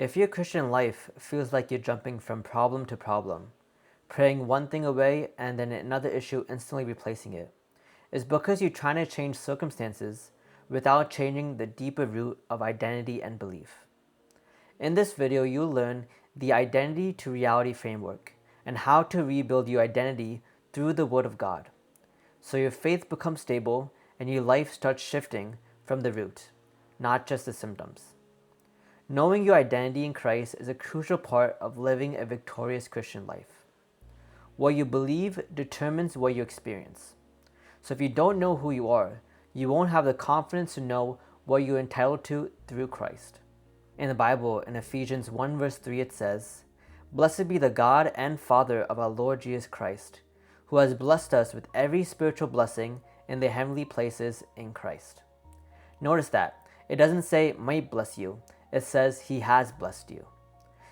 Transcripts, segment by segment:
If your Christian life feels like you're jumping from problem to problem, praying one thing away and then another issue instantly replacing it, it's because you're trying to change circumstances without changing the deeper root of identity and belief. In this video, you'll learn the identity to reality framework and how to rebuild your identity through the Word of God, so your faith becomes stable and your life starts shifting from the root, not just the symptoms. Knowing your identity in Christ is a crucial part of living a victorious Christian life. What you believe determines what you experience. So if you don't know who you are, you won't have the confidence to know what you're entitled to through Christ. In the Bible, in Ephesians 1 verse 3, it says, "Blessed be the God and Father of our Lord Jesus Christ, who has blessed us with every spiritual blessing in the heavenly places in Christ." Notice that it doesn't say might bless you, it says He has blessed you.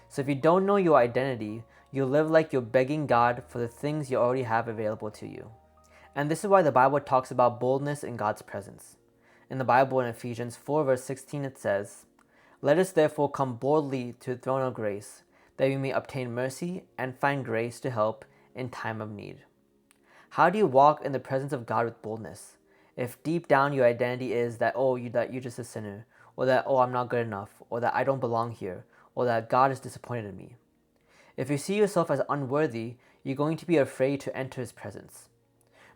So if you don't know your identity, you live like you're begging God for the things you already have available to you. And this is why the Bible talks about boldness in God's presence. In the Bible, in Ephesians 4 verse 16, it says, "Let us therefore come boldly to the throne of grace, that we may obtain mercy and find grace to help in time of need." How do you walk in the presence of God with boldness if deep down your identity is that you're just a sinner, or that I'm not good enough, or that I don't belong here, or that God is disappointed in me? If you see yourself as unworthy, you're going to be afraid to enter His presence.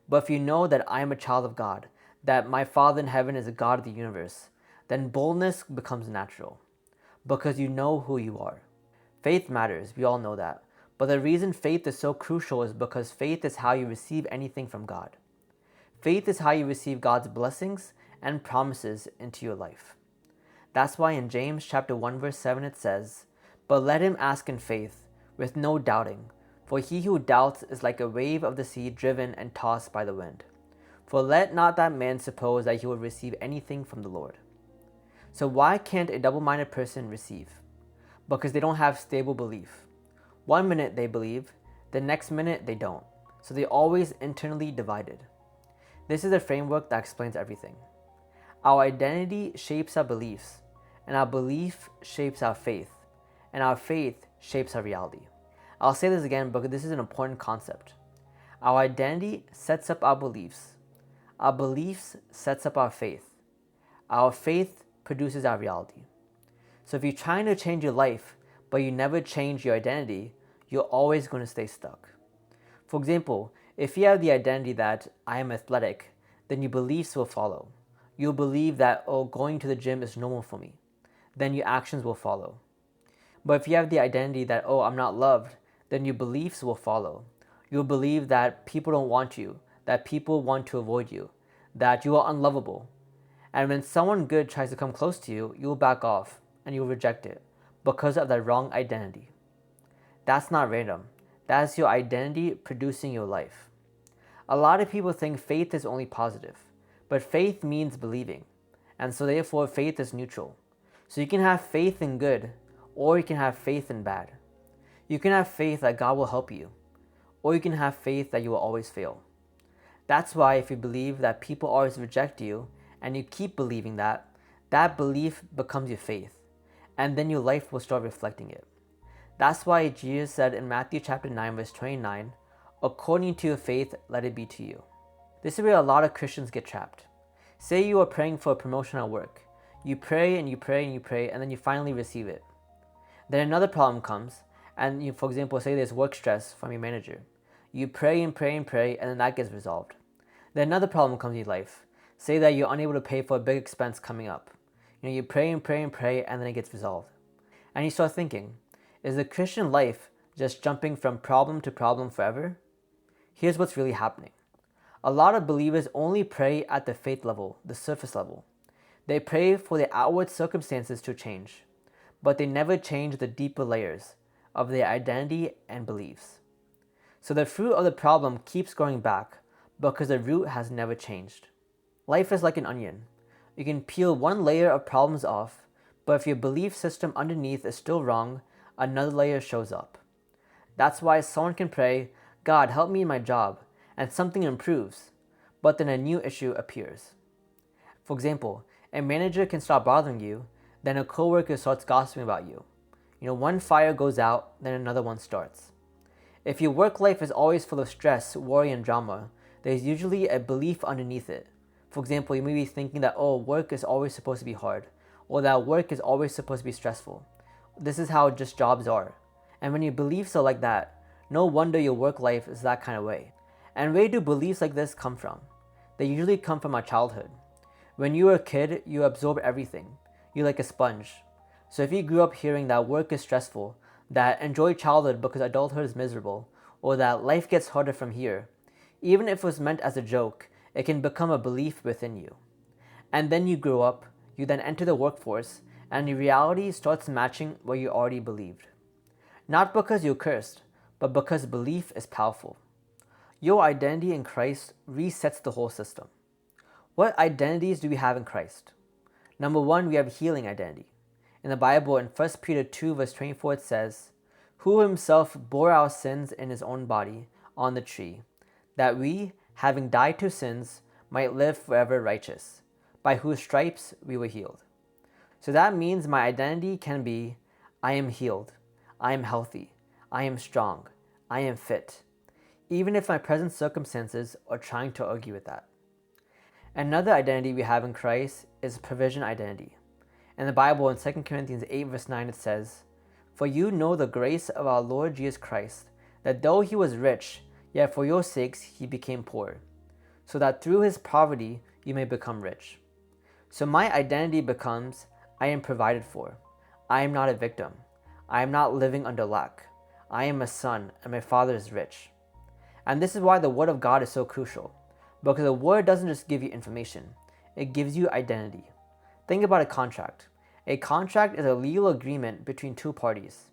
But if you know that I am a child of God, that my Father in heaven is the God of the universe, then boldness becomes natural, because you know who you are. Faith matters, we all know that. But the reason faith is so crucial is because faith is how you receive anything from God. Faith is how you receive God's blessings and promises into your life. That's why in James chapter 1 verse 7 it says, "But let him ask in faith, with no doubting, for he who doubts is like a wave of the sea driven and tossed by the wind. For let not that man suppose that he will receive anything from the Lord." So why can't a double-minded person receive? Because they don't have stable belief. One minute they believe, the next minute they don't. So they're always internally divided. This is a framework that explains everything. Our identity shapes our beliefs, and our belief shapes our faith, and our faith shapes our reality. I'll say this again because this is an important concept. Our identity sets up our beliefs sets up our faith produces our reality. So if you're trying to change your life, but you never change your identity, you're always going to stay stuck. For example, if you have the identity that I am athletic, then your beliefs will follow. You'll believe that, going to the gym is normal for me. Then your actions will follow. But if you have the identity that, I'm not loved, then your beliefs will follow. You'll believe that people don't want you, that people want to avoid you, that you are unlovable. And when someone good tries to come close to you, you'll back off and you'll reject it because of that wrong identity. That's not random. That's your identity producing your life. A lot of people think faith is only positive, but faith means believing, and so therefore faith is neutral. So you can have faith in good, or you can have faith in bad. You can have faith that God will help you, or you can have faith that you will always fail. That's why if you believe that people always reject you, and you keep believing that, that belief becomes your faith, and then your life will start reflecting it. That's why Jesus said in Matthew chapter 9 verse 29, "According to your faith, let it be to you." This is where a lot of Christians get trapped. Say you are praying for a promotion at work. You pray and you pray and you pray, and then you finally receive it. Then another problem comes, and you, for example, say there's work stress from your manager. You pray and pray and pray, and then that gets resolved. Then another problem comes in your life. Say that you're unable to pay for a big expense coming up. You pray and pray and pray, and then it gets resolved. And you start thinking, is the Christian life just jumping from problem to problem forever? Here's what's really happening. A lot of believers only pray at the faith level, the surface level. They pray for the outward circumstances to change, but they never change the deeper layers of their identity and beliefs. So the fruit of the problem keeps going back because the root has never changed. Life is like an onion. You can peel one layer of problems off, but if your belief system underneath is still wrong, another layer shows up. That's why someone can pray, "God, help me in my job," and something improves, but then a new issue appears. For example, a manager can stop bothering you, then a coworker starts gossiping about you. One fire goes out, then another one starts. If your work life is always full of stress, worry, and drama, there's usually a belief underneath it. For example, you may be thinking that, work is always supposed to be hard, or that work is always supposed to be stressful. This is how just jobs are. And when you believe so like that, no wonder your work life is that kind of way. And where do beliefs like this come from? They usually come from our childhood. When you were a kid, you absorb everything. You're like a sponge. So if you grew up hearing that work is stressful, that enjoy childhood because adulthood is miserable, or that life gets harder from here, even if it was meant as a joke, it can become a belief within you. And then you grow up, you then enter the workforce, and your reality starts matching what you already believed. Not because you're cursed, but because belief is powerful. Your identity in Christ resets the whole system. What identities do we have in Christ? Number one, we have healing identity. In the Bible, in 1 Peter 2 verse 24, it says, "Who himself bore our sins in his own body on the tree, that we, having died to sins, might live forever righteous, by whose stripes we were healed." So that means my identity can be, I am healed, I am healthy, I am strong, I am fit, even if my present circumstances are trying to argue with that. Another identity we have in Christ is provision identity. In the Bible, in 2 Corinthians 8 verse 9, it says, "For you know the grace of our Lord Jesus Christ, that though he was rich, yet for your sakes he became poor, so that through his poverty you may become rich." So my identity becomes, I am provided for. I am not a victim. I am not living under lack. I am a son, and my Father is rich. And this is why the Word of God is so crucial, because the Word doesn't just give you information, it gives you identity. Think about a contract. A contract is a legal agreement between two parties.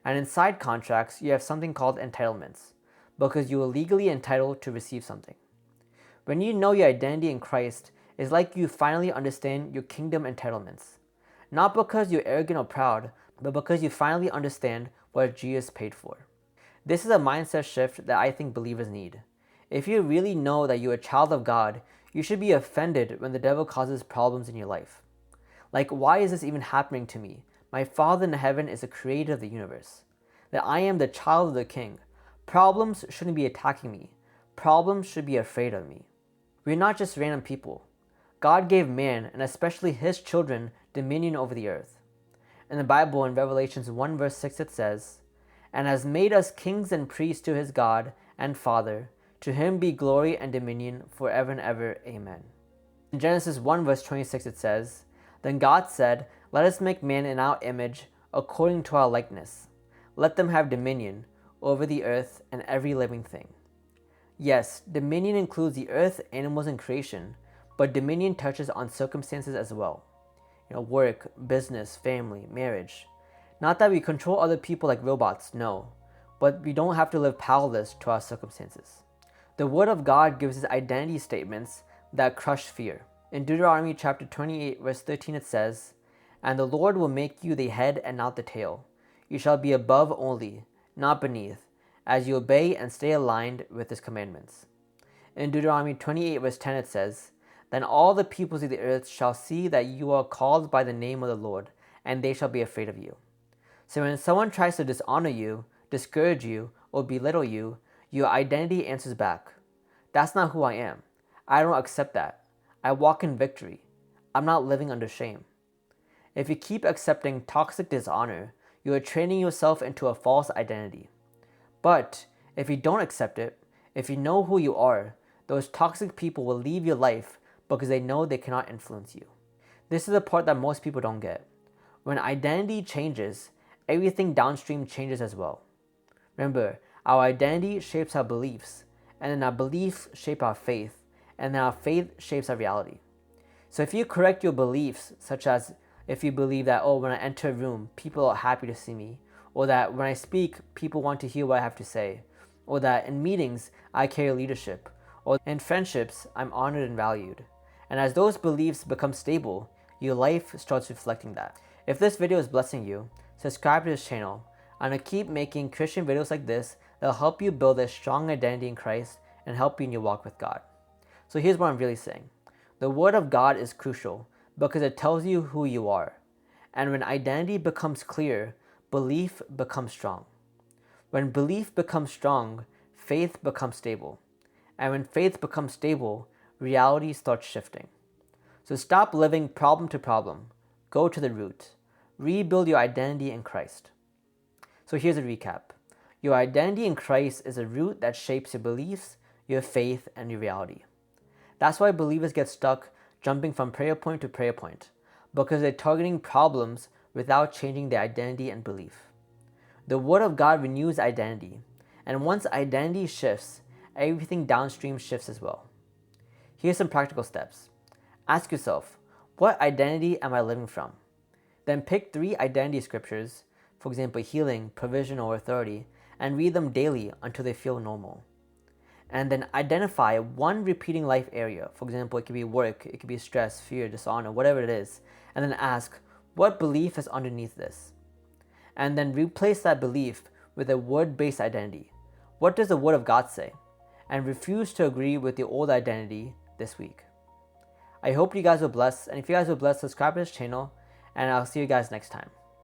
And inside contracts, you have something called entitlements, because you are legally entitled to receive something. When you know your identity in Christ, it's like you finally understand your kingdom entitlements. Not because you're arrogant or proud, but because you finally understand what Jesus paid for. This is a mindset shift that I think believers need. If you really know that you're a child of God, you should be offended when the devil causes problems in your life. Like, why is this even happening to me? My Father in heaven is the creator of the universe. That I am the child of the King. Problems shouldn't be attacking me. Problems should be afraid of me. We're not just random people. God gave man, and especially his children, dominion over the earth. In the Bible, in Revelations 1 verse 6, it says, "And has made us kings and priests to his God and Father. To him be glory and dominion forever and ever. Amen." In Genesis 1 verse 26, it says, "Then God said, Let us make man in our image, according to our likeness. Let them have dominion over the earth and every living thing." Yes, dominion includes the earth, animals, and creation, but dominion touches on circumstances as well. Work, business, family, marriage. Not that we control other people like robots, no, but we don't have to live powerless to our circumstances. The Word of God gives us identity statements that crush fear. In Deuteronomy chapter 28 verse 13, it says, "And the Lord will make you the head and not the tail. You shall be above only, not beneath, as you obey and stay aligned with his commandments." In Deuteronomy 28 verse 10, it says, "Then all the peoples of the earth shall see that you are called by the name of the Lord, and they shall be afraid of you." So when someone tries to dishonor you, discourage you, or belittle you, your identity answers back, "That's not who I am. I don't accept that. I walk in victory. I'm not living under shame." If you keep accepting toxic dishonor, you are training yourself into a false identity. But if you don't accept it, if you know who you are, those toxic people will leave your life because they know they cannot influence you. This is the part that most people don't get. When identity changes, everything downstream changes as well. Remember, our identity shapes our beliefs, and then our beliefs shape our faith, and then our faith shapes our reality. So if you correct your beliefs, such as if you believe that, when I enter a room, people are happy to see me, or that when I speak, people want to hear what I have to say, or that in meetings, I carry leadership, or in friendships, I'm honored and valued. And as those beliefs become stable, your life starts reflecting that. If this video is blessing you, subscribe to this channel. I'm going to keep making Christian videos like this that will help you build a strong identity in Christ and help you in your walk with God. So here's what I'm really saying. The Word of God is crucial because it tells you who you are. And when identity becomes clear, belief becomes strong. When belief becomes strong, faith becomes stable. And when faith becomes stable, reality starts shifting. So stop living problem to problem. Go to the root. Rebuild your identity in Christ. So here's a recap. Your identity in Christ is a root that shapes your beliefs, your faith, and your reality. That's why believers get stuck jumping from prayer point to prayer point, because they're targeting problems without changing their identity and belief. The Word of God renews identity, and once identity shifts, everything downstream shifts as well. Here's some practical steps. Ask yourself, what identity am I living from? Then pick 3 identity scriptures, for example, healing, provision, or authority, and read them daily until they feel normal. And then identify one repeating life area. For example, it could be work, it could be stress, fear, dishonor, whatever it is. And then ask, what belief is underneath this? And then replace that belief with a word-based identity. What does the Word of God say? And refuse to agree with your old identity this week. I hope you guys were blessed. And if you guys were blessed, subscribe to this channel. And I'll see you guys next time.